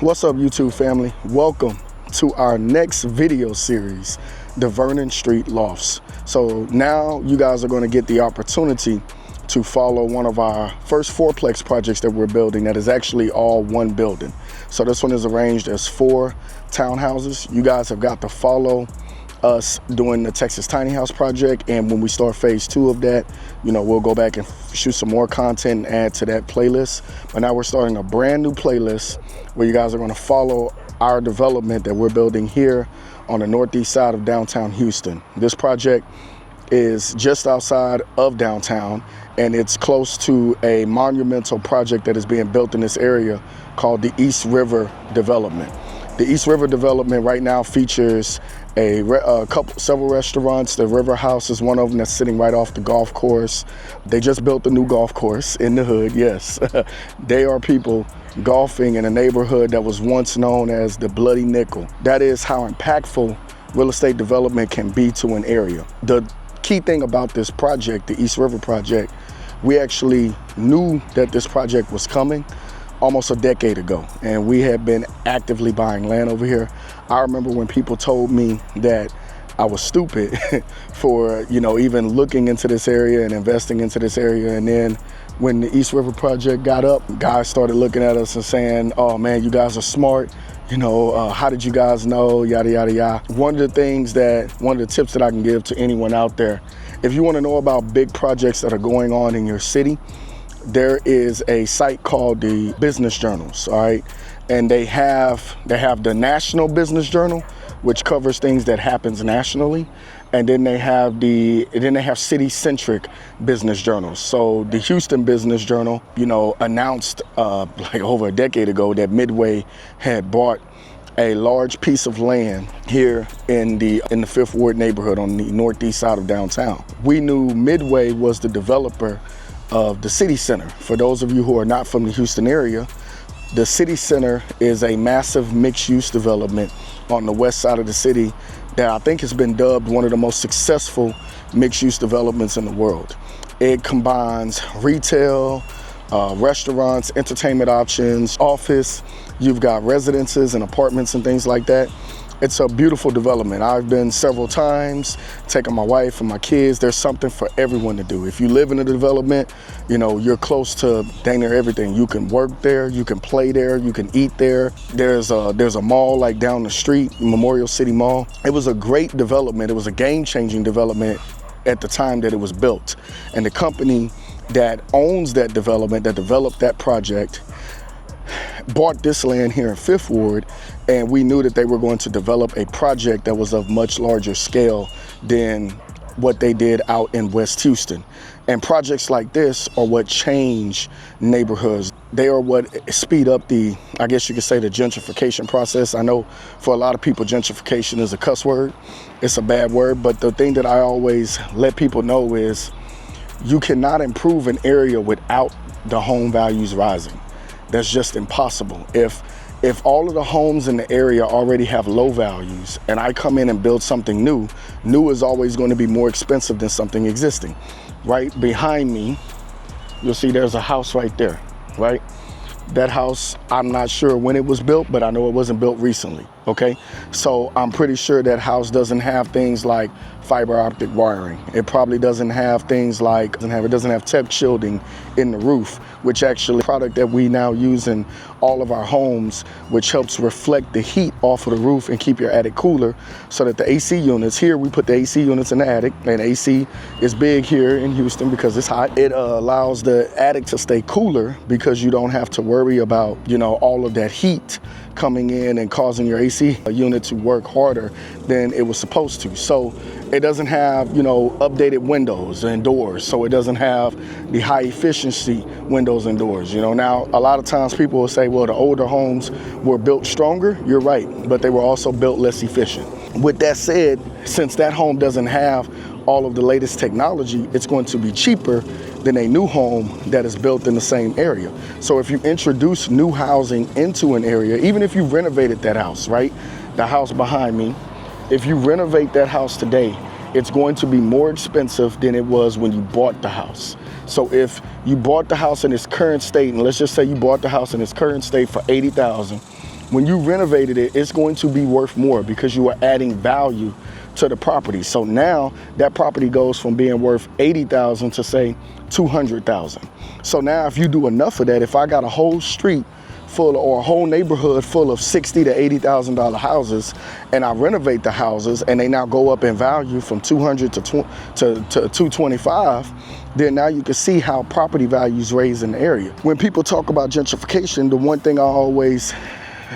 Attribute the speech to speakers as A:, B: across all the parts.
A: What's up, YouTube family? Welcome to our next video series, the Vernon Street Lofts. So now you guys are going to get the opportunity to follow one of our first fourplex projects that we're building that is actually all one building. So this one is arranged as 4 townhouses. You guys have got to follow us doing the Texas Tiny House project, and when we start phase 2 of that, you know, we'll go back and shoot some more content and add to that playlist. But now we're starting a brand new playlist where you guys are going to follow our development that we're building here on the northeast side of downtown Houston. This project is just outside of downtown, and it's close to a monumental project that is being built in this area called the East River Development. The East River Development right now features several restaurants. The River House is one of them that's sitting right off the golf course. They just built a new golf course in the hood, yes. They are people golfing in a neighborhood that was once known as the Bloody Nickel. That is how impactful real estate development can be to an area. The key thing about this project, the East River project, we actually knew that this project was coming almost a decade ago, and we had been actively buying land over here. I remember when people told me that I was stupid for, you know, even looking into this area and investing into this area. And then when the East River project got up, guys started looking at us and saying, oh man, you guys are smart. You know, how did you guys know, yada, yada, yada. One of the tips that I can give to anyone out there, if you want to know about big projects that are going on in your city, there is a site called the Business Journals, all right? And they have the National Business Journal, which covers things that happens nationally. And then they have city-centric business journals. So the Houston Business Journal, you know, announced like over a decade ago that Midway had bought a large piece of land here in the 5th Ward neighborhood on the northeast side of downtown. We knew Midway was the developer of the City Center. For those of you who are not from the Houston area, the City Center is a massive mixed-use development on the west side of the city that I think has been dubbed one of the most successful mixed-use developments in the world. It combines retail, restaurants, entertainment options, office. You've got residences and apartments and things like that. It's a beautiful development. I've been several times, taking my wife and my kids. There's something for everyone to do. If you live in a development, you know, you're close to dang near everything. You can work there, you can play there, you can eat there. There's a mall like down the street, Memorial City Mall. It was a great development. It was a game-changing development at the time that it was built. And the company that owns that development, that developed that project, bought this land here in 5th Ward, and we knew that they were going to develop a project that was of much larger scale than what they did out in West Houston. And projects like this are what change neighborhoods. They are what speed up the, I guess you could say, the gentrification process. I know for a lot of people, gentrification is a cuss word. It's a bad word, but the thing that I always let people know is you cannot improve an area without the home values rising. That's just impossible. If all of the homes in the area already have low values and I come in and build something new is always going to be more expensive than something existing. Right behind me, you'll see there's a house right there, right? That house, I'm not sure when it was built, but I know it wasn't built recently, okay? So I'm pretty sure that house doesn't have things like fiber optic wiring. It probably doesn't have things like, it doesn't have tech shielding in the roof, which actually product that we now use in all of our homes, which helps reflect the heat off of the roof and keep your attic cooler so that the AC units, here we put the AC units in the attic, and AC is big here in Houston because it's hot. It allows the attic to stay cooler because you don't have to worry about, you know, all of that heat coming in and causing your AC unit to work harder than it was supposed to. So it doesn't have, you know, updated windows and doors. So it doesn't have the high efficiency windows and doors. You know, now a lot of times people will say, well, the older homes were built stronger. You're right, but they were also built less efficient. With that said, since that home doesn't have all of the latest technology, it's going to be cheaper than a new home that is built in the same area. So if you introduce new housing into an area, even if you renovated that house, right? The house behind me, if you renovate that house today, it's going to be more expensive than it was when you bought the house. So if you bought the house in its current state, and let's just say you bought the house in its current state for $80,000, When you renovated it, it's going to be worth more because you are adding value to the property. So now that property goes from being worth 80,000 to say 200,000. So now if you do enough of that, if I got a whole street full or a whole neighborhood full of $60,000 to $80,000 houses, and I renovate the houses and they now go up in value from 200 to 225, then now you can see how property values raise in the area. When people talk about gentrification, the one thing I always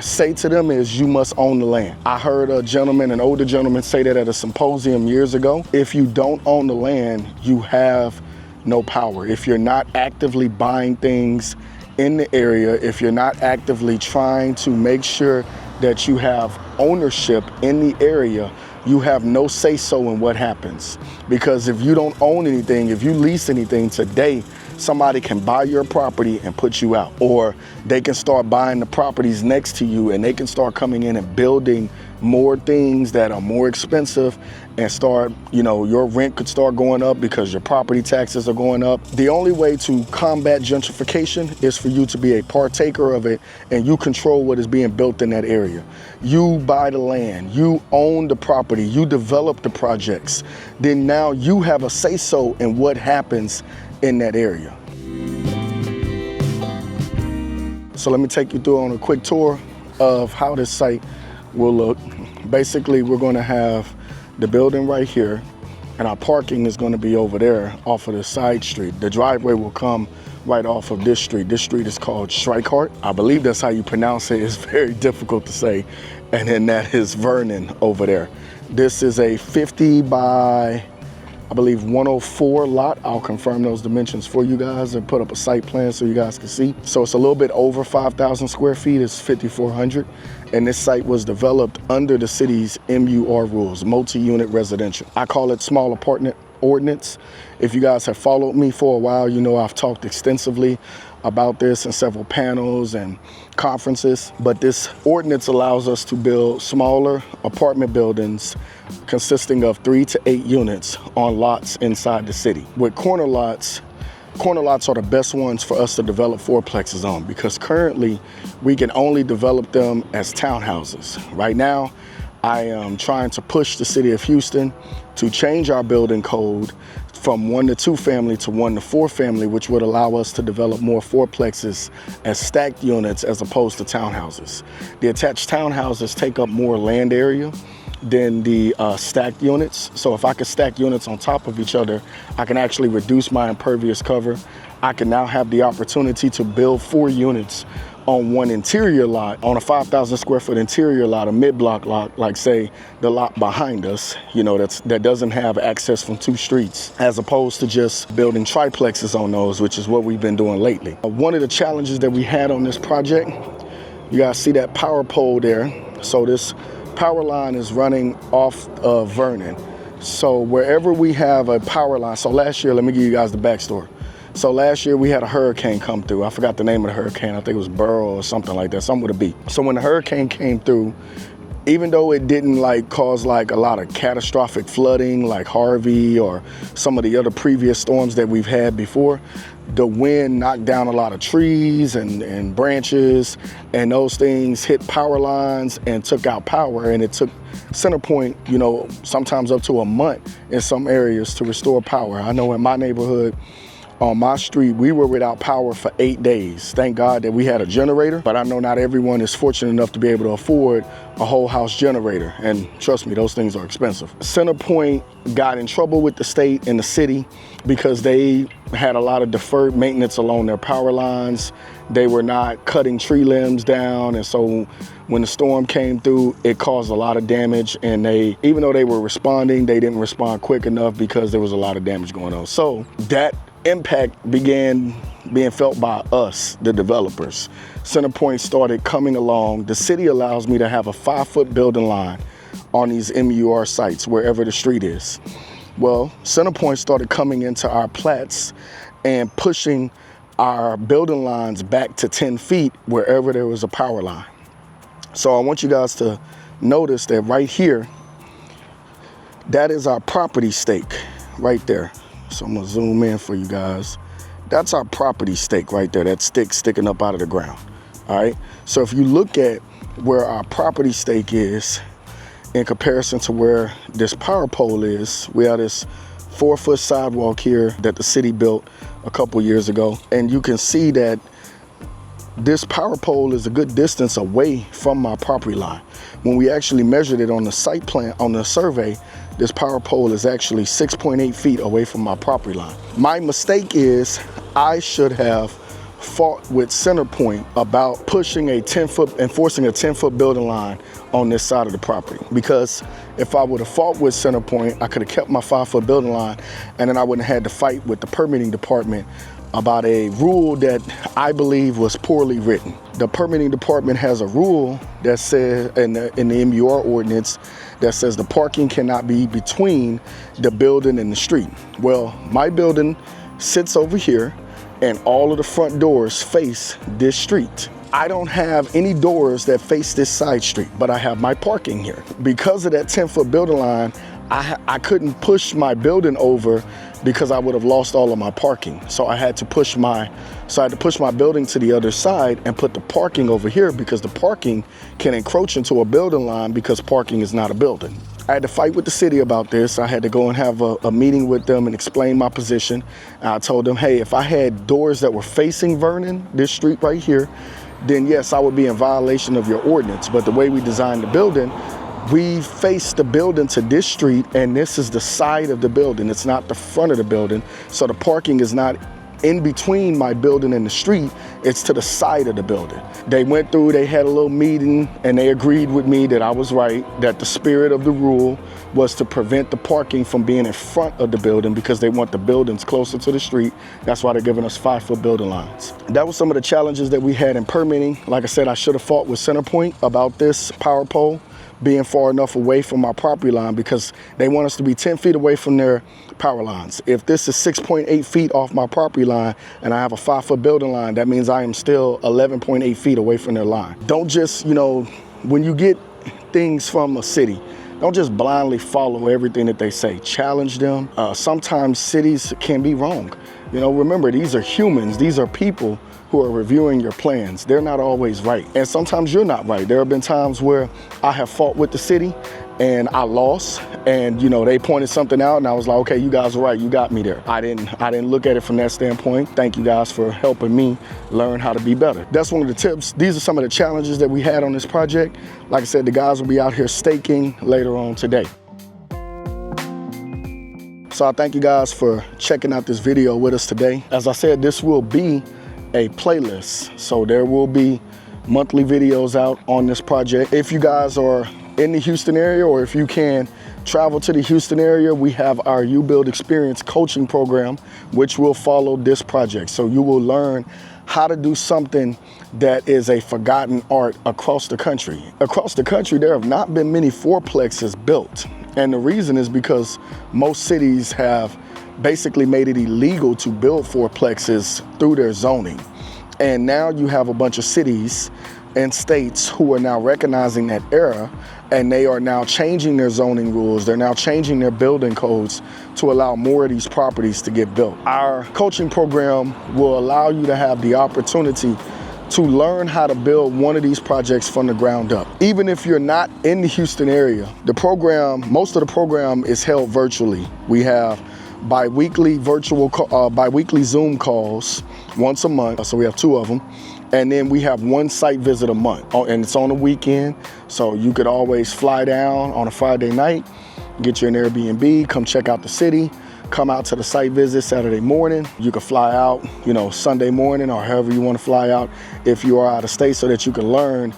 A: say to them is you must own the land. I heard a gentleman, an older gentleman, say that at a symposium years ago. If you don't own the land, you have no power. If you're not actively buying things in the area, if you're not actively trying to make sure that you have ownership in the area, you have no say-so in what happens. Because if you don't own anything, if you lease anything today, somebody can buy your property and put you out, or they can start buying the properties next to you and they can start coming in and building more things that are more expensive and start, you know, your rent could start going up because your property taxes are going up. The only way to combat gentrification is for you to be a partaker of it and you control what is being built in that area. You buy the land, you own the property, you develop the projects. Then now you have a say-so in what happens in that area. So let me take you through on a quick tour of how this site will look. Basically, we're going to have the building right here, and our parking is going to be over there off of the side street. The driveway will come right off of this street. This street is called Shrikehart. I believe that's how you pronounce it. It's very difficult to say. And then that is Vernon over there. This is a 50 by, I believe, 104 lot. I'll confirm those dimensions for you guys and put up a site plan so you guys can see. So it's a little bit over 5,000 square feet. It's 5,400. And this site was developed under the city's MUR rules, multi-unit residential. I call it small apartment ordinance. If you guys have followed me for a while, you know I've talked extensively about this in several panels and conferences, but this ordinance allows us to build smaller apartment buildings consisting of 3 to 8 units on lots inside the city. With corner lots are the best ones for us to develop fourplexes on because currently we can only develop them as townhouses. Right now, I am trying to push the city of Houston to change our building code from 1 to 2 family to 1 to 4 family, which would allow us to develop more fourplexes as stacked units as opposed to townhouses. The attached townhouses take up more land area than the stacked units. So if I could stack units on top of each other, I can actually reduce my impervious cover. I can now have the opportunity to build 4 units on one interior lot, on a 5,000 square foot interior lot, a mid-block lot, like say the lot behind us, you know, that doesn't have access from 2 streets, as opposed to just building triplexes on those, which is what we've been doing lately. One of the challenges that we had on this project, you guys see that power pole there. So this power line is running off of Vernon. So wherever we have a power line, so last year, let me give you guys the backstory. So last year we had a hurricane come through. I forgot the name of the hurricane. I think it was Burrow or something like that, something with a B. So when the hurricane came through, even though it didn't cause a lot of catastrophic flooding like Harvey or some of the other previous storms that we've had before, the wind knocked down a lot of trees and branches, and those things hit power lines and took out power, and it took CenterPoint, you know, sometimes up to a month in some areas to restore power. I know in my neighborhood, on my street, we were without power for 8 days. Thank God that we had a generator, but I know not everyone is fortunate enough to be able to afford a whole house generator. And trust me, those things are expensive. CenterPoint got in trouble with the state and the city because they had a lot of deferred maintenance along their power lines. They were not cutting tree limbs down. And so when the storm came through, it caused a lot of damage. And even though they were responding, they didn't respond quick enough because there was a lot of damage going on. So that impact began being felt by us, the developers. CenterPoint started coming along. The city allows me to have a 5-foot building line on these MUR sites, wherever the street is. Well, CenterPoint started coming into our plats and pushing our building lines back to 10 feet wherever there was a power line. So I want you guys to notice that right here, that is our property stake right there. So I'm gonna zoom in for you guys. That's our property stake right there, that stick sticking up out of the ground, all right? So if you look at where our property stake is in comparison to where this power pole is. We have this 4-foot sidewalk here that the city built a couple years ago, and you can see that this power pole is a good distance away from my property line. When we actually measured it on the site plan, on the survey, this power pole is actually 6.8 feet away from my property line. My mistake is I should have fought with CenterPoint about pushing a 10-foot, enforcing a 10-foot building line on this side of the property. Because if I would have fought with CenterPoint, I could have kept my 5-foot building line, and then I wouldn't have had to fight with the permitting department about a rule that I believe was poorly written. The permitting department has a rule that says, in the MUR ordinance, that says the parking cannot be between the building and the street. Well, my building sits over here, and all of the front doors face this street. I don't have any doors that face this side street, but I have my parking here. Because of that 10-foot building line, I couldn't push my building over because I would have lost all of my parking. So I had to push my building to the other side and put the parking over here, because the parking can encroach into a building line because parking is not a building. I had to fight with the city about this. I had to go and have a meeting with them and explain my position. And I told them, hey, if I had doors that were facing Vernon, this street right here, then yes, I would be in violation of your ordinance. But the way we designed the building, we face the building to this street, and this is the side of the building. It's not the front of the building. So the parking is not in between my building and the street, it's to the side of the building. They went through, they had a little meeting, and they agreed with me that I was right, that the spirit of the rule was to prevent the parking from being in front of the building, because they want the buildings closer to the street. That's why they're giving us 5-foot building lines. That was some of the challenges that we had in permitting. Like I said, I should have fought with CenterPoint about this power pole being far enough away from our property line, because they want us to be 10 feet away from their power lines. If this is 6.8 feet off my property line and I have a 5-foot building line, that means I am still 11.8 feet away from their line. Don't just, when you get things from a city, don't just blindly follow everything that they say. Challenge them. Sometimes cities can be wrong. Remember, these are humans. These are people who are reviewing your plans. They're not always right. And sometimes you're not right. There have been times where I have fought with the city and I lost, and they pointed something out and I was like, okay, you guys are right, you got me there. I didn't look at it from that standpoint. Thank you guys for helping me learn how to be better. That's one of the tips. These are some of the challenges that we had on this project. Like I said, the guys will be out here staking later on today. So I thank you guys for checking out this video with us today. As I said, this will be a playlist, so there will be monthly videos out on this project. If you guys are in the Houston area, or if you can travel to the Houston area, we have our You Build Experience coaching program, which will follow this project. So you will learn how to do something that is a forgotten art across the country. Across the country, there have not been many fourplexes built. And the reason is because most cities have basically made it illegal to build fourplexes through their zoning. And now you have a bunch of cities and states who are now recognizing that error, and they are now changing their zoning rules. They're now changing their building codes to allow more of these properties to get built. Our coaching program will allow you to have the opportunity to learn how to build one of these projects from the ground up. Even if you're not in the Houston area, most of the program is held virtually. We have bi-weekly Zoom calls once a month, so we have 2 of them. And then we have 1 site visit a month, and it's on a weekend. So you could always fly down on a Friday night, get you an Airbnb, come check out the city, come out to the site visit Saturday morning. You can fly out, Sunday morning, or however you want to fly out if you are out of state, so that you can learn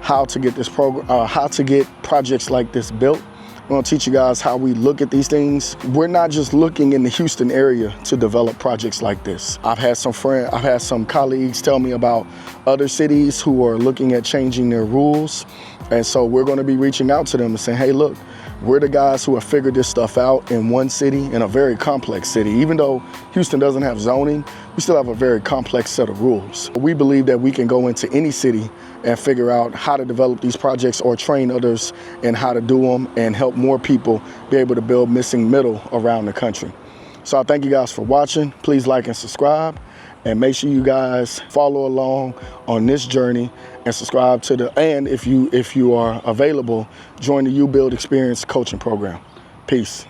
A: how to get how to get projects like this built. We're gonna teach you guys how we look at these things. We're not just looking in the Houston area to develop projects like this. I've had some colleagues tell me about other cities who are looking at changing their rules. And so we're gonna be reaching out to them and saying, hey, look, we're the guys who have figured this stuff out in one city, in a very complex city. Even though Houston doesn't have zoning, we still have a very complex set of rules. We believe that we can go into any city and figure out how to develop these projects, or train others in how to do them, and help more people be able to build missing middle around the country. So I thank you guys for watching. Please like and subscribe, And make sure you guys follow along on this journey and subscribe to and if you are available, join the U Build Experience coaching program. Peace.